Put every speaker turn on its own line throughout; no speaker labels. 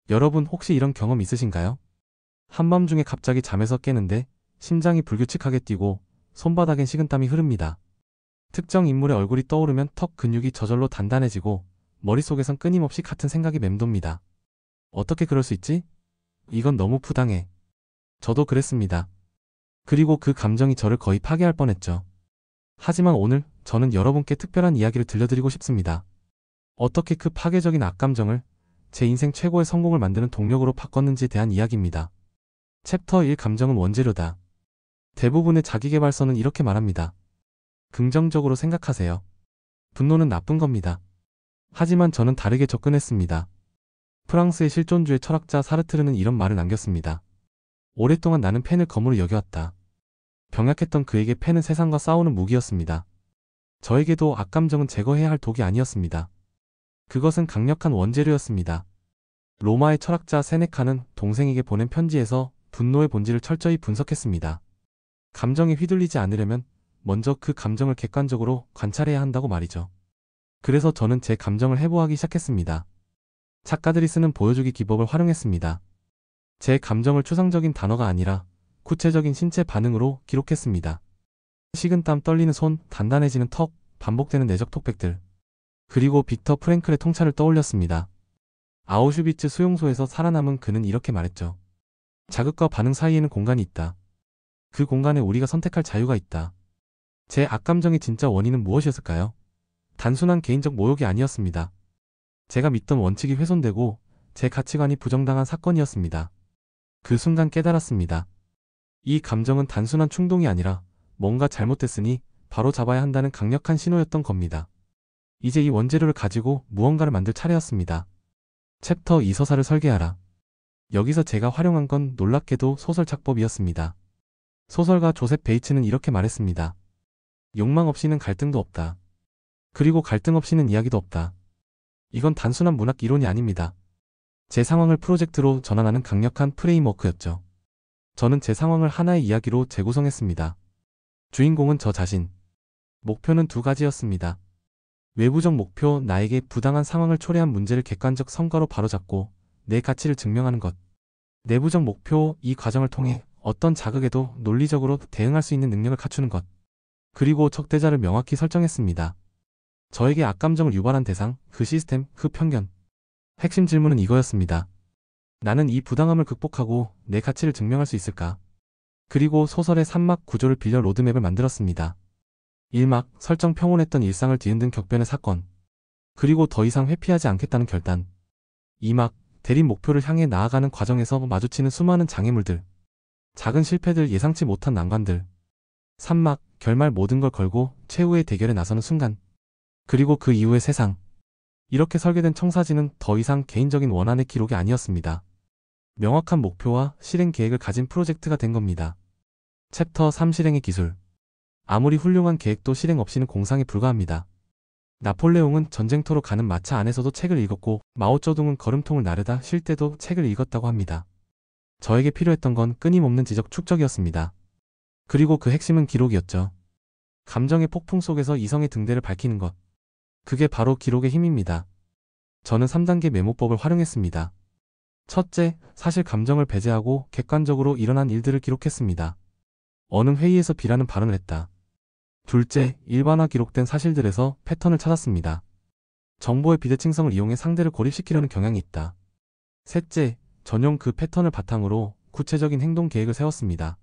여러분 혹시 이런 경험 있으신가요? 한밤중에 갑자기 잠에서 깨는데 심장이 불규칙하게 뛰고 손바닥엔 식은땀이 흐릅니다. 특정 인물의 얼굴이 떠오르면 턱 근육이 저절로 단단해지고 머릿속에선 끊임없이 같은 생각이 맴돕니다. 어떻게 그럴 수 있지? 이건 너무 부당해. 저도 그랬습니다. 그리고 그 감정이 저를 거의 파괴할 뻔했죠. 하지만 오늘 저는 여러분께 특별한 이야기를 들려드리고 싶습니다. 어떻게 그 파괴적인 악감정을 제 인생 최고의 성공을 만드는 동력으로 바꿨는지에 대한 이야기입니다. 챕터 1 감정은 원재료다. 대부분의 자기계발서는 이렇게 말합니다. 긍정적으로 생각하세요. 분노는 나쁜 겁니다. 하지만 저는 다르게 접근했습니다. 프랑스의 실존주의 철학자 사르트르는 이런 말을 남겼습니다. 오랫동안 나는 펜을 검으로 여겨왔다. 병약했던 그에게 펜은 세상과 싸우는 무기였습니다. 저에게도 악감정은 제거해야 할 독이 아니었습니다. 그것은 강력한 원재료였습니다. 로마의 철학자 세네카는 동생에게 보낸 편지에서 분노의 본질을 철저히 분석했습니다. 감정에 휘둘리지 않으려면 먼저 그 감정을 객관적으로 관찰해야 한다고 말이죠. 그래서 저는 제 감정을 해부하기 시작했습니다. 작가들이 쓰는 보여주기 기법을 활용했습니다. 제 감정을 추상적인 단어가 아니라 구체적인 신체 반응으로 기록했습니다. 식은땀, 떨리는 손, 단단해지는 턱, 반복되는 내적 톡백들. 그리고 빅터 프랭클의 통찰을 떠올렸습니다. 아우슈비츠 수용소에서 살아남은 그는 이렇게 말했죠. 자극과 반응 사이에는 공간이 있다. 그 공간에 우리가 선택할 자유가 있다. 제 악감정의 진짜 원인은 무엇이었을까요? 단순한 개인적 모욕이 아니었습니다. 제가 믿던 원칙이 훼손되고 제 가치관이 부정당한 사건이었습니다. 그 순간 깨달았습니다. 이 감정은 단순한 충동이 아니라 뭔가 잘못됐으니 바로 잡아야 한다는 강력한 신호였던 겁니다. 이제 이 원재료를 가지고 무언가를 만들 차례였습니다. 챕터 2 서사를 설계하라. 여기서 제가 활용한 건 놀랍게도 소설 작법이었습니다. 소설가 조셉 베이츠는 이렇게 말했습니다. 욕망 없이는 갈등도 없다. 그리고 갈등 없이는 이야기도 없다. 이건 단순한 문학 이론이 아닙니다. 제 상황을 프로젝트로 전환하는 강력한 프레임워크였죠. 저는 제 상황을 하나의 이야기로 재구성했습니다. 주인공은 저 자신. 목표는 두 가지였습니다. 외부적 목표, 나에게 부당한 상황을 초래한 문제를 객관적 성과로 바로잡고 내 가치를 증명하는 것. 내부적 목표, 이 과정을 통해 어떤 자극에도 논리적으로 대응할 수 있는 능력을 갖추는 것. 그리고 적대자를 명확히 설정했습니다. 저에게 악감정을 유발한 대상, 그 시스템, 그 편견. 핵심 질문은 이거였습니다. 나는 이 부당함을 극복하고 내 가치를 증명할 수 있을까? 그리고 소설의 3막 구조를 빌려 로드맵을 만들었습니다. 1막, 설정 평온했던 일상을 뒤흔든 격변의 사건. 그리고 더 이상 회피하지 않겠다는 결단. 2막, 대립 목표를 향해 나아가는 과정에서 마주치는 수많은 장애물들. 작은 실패들, 예상치 못한 난관들. 3막, 결말 모든 걸 걸고 최후의 대결에 나서는 순간. 그리고 그 이후의 세상. 이렇게 설계된 청사진은 더 이상 개인적인 원한의 기록이 아니었습니다. 명확한 목표와 실행 계획을 가진 프로젝트가 된 겁니다. 챕터 3 실행의 기술. 아무리 훌륭한 계획도 실행 없이는 공상에 불과합니다. 나폴레옹은 전쟁터로 가는 마차 안에서도 책을 읽었고 마오쩌둥은 걸음통을 나르다 쉴 때도 책을 읽었다고 합니다. 저에게 필요했던 건 끊임없는 지적 축적이었습니다. 그리고 그 핵심은 기록이었죠. 감정의 폭풍 속에서 이성의 등대를 밝히는 것. 그게 바로 기록의 힘입니다. 저는 3단계 메모법을 활용했습니다. 첫째, 사실 감정을 배제하고 객관적으로 일어난 일들을 기록했습니다. 어느 회의에서 B라는 발언을 했다. 둘째, 일반화 기록된 사실들에서 패턴을 찾았습니다. 정보의 비대칭성을 이용해 상대를 고립시키려는 경향이 있다. 셋째, 전용 그 패턴을 바탕으로 구체적인 행동 계획을 세웠습니다.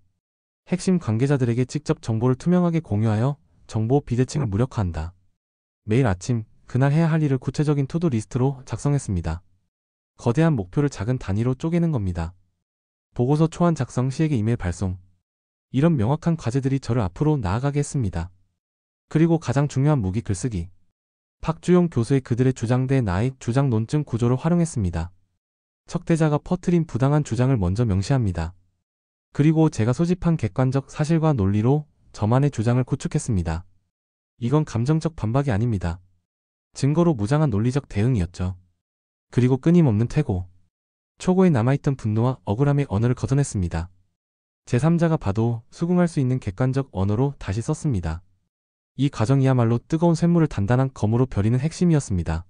핵심 관계자들에게 직접 정보를 투명하게 공유하여 정보 비대칭을 무력화한다. 매일 아침, 그날 해야 할 일을 구체적인 투두 리스트로 작성했습니다. 거대한 목표를 작은 단위로 쪼개는 겁니다. 보고서 초안 작성, 시에게 이메일 발송. 이런 명확한 과제들이 저를 앞으로 나아가게 했습니다. 그리고 가장 중요한 무기 글쓰기. 박주용 교수의 그들의 주장 대 나의 주장 논증 구조를 활용했습니다. 적대자가 퍼뜨린 부당한 주장을 먼저 명시합니다. 그리고 제가 소집한 객관적 사실과 논리로 저만의 주장을 구축했습니다. 이건 감정적 반박이 아닙니다. 증거로 무장한 논리적 대응이었죠. 그리고 끊임없는 퇴고. 초고에 남아있던 분노와 억울함의 언어를 걷어냈습니다. 제3자가 봐도 수긍할 수 있는 객관적 언어로 다시 썼습니다. 이 과정이야말로 뜨거운 쇳물을 단단한 검으로 벼리는 핵심이었습니다.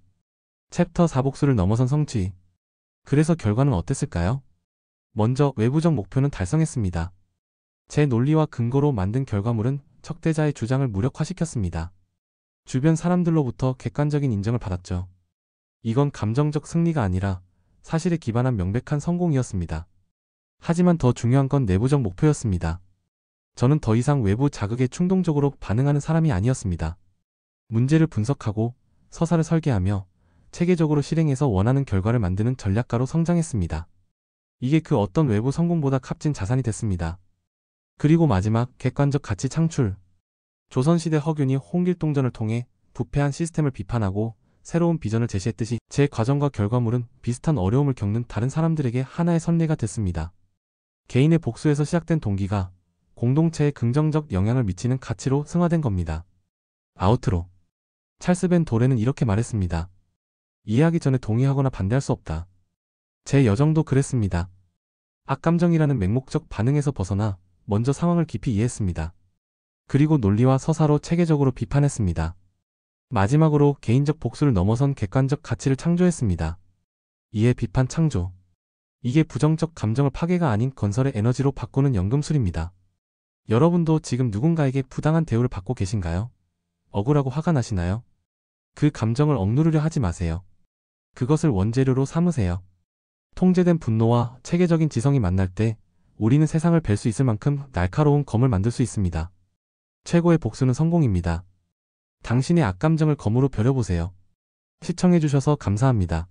챕터 4 복수를 넘어선 성취. 그래서 결과는 어땠을까요? 먼저 외부적 목표는 달성했습니다. 제 논리와 근거로 만든 결과물은 적대자의 주장을 무력화시켰습니다. 주변 사람들로부터 객관적인 인정을 받았죠. 이건 감정적 승리가 아니라 사실에 기반한 명백한 성공이었습니다. 하지만 더 중요한 건 내부적 목표였습니다. 저는 더 이상 외부 자극에 충동적으로 반응하는 사람이 아니었습니다. 문제를 분석하고 서사를 설계하며 체계적으로 실행해서 원하는 결과를 만드는 전략가로 성장했습니다. 이게 그 어떤 외부 성공보다 값진 자산이 됐습니다. 그리고 마지막, 객관적 가치 창출. 조선시대 허균이 홍길동전을 통해 부패한 시스템을 비판하고 새로운 비전을 제시했듯이 제 과정과 결과물은 비슷한 어려움을 겪는 다른 사람들에게 하나의 선례가 됐습니다. 개인의 복수에서 시작된 동기가 공동체에 긍정적 영향을 미치는 가치로 승화된 겁니다. 아우트로. 찰스 벤 도레는 이렇게 말했습니다. 이해하기 전에 동의하거나 반대할 수 없다. 제 여정도 그랬습니다. 악감정이라는 맹목적 반응에서 벗어나 먼저 상황을 깊이 이해했습니다. 그리고 논리와 서사로 체계적으로 비판했습니다. 마지막으로 개인적 복수를 넘어선 객관적 가치를 창조했습니다. 이해, 비판, 창조. 이게 부정적 감정을 파괴가 아닌 건설의 에너지로 바꾸는 연금술입니다. 여러분도 지금 누군가에게 부당한 대우를 받고 계신가요? 억울하고 화가 나시나요? 그 감정을 억누르려 하지 마세요. 그것을 원재료로 삼으세요. 통제된 분노와 체계적인 지성이 만날 때 우리는 세상을 뵐 수 있을 만큼 날카로운 검을 만들 수 있습니다. 최고의 복수는 성공입니다. 당신의 악감정을 검으로 벼려보세요. 시청해주셔서 감사합니다.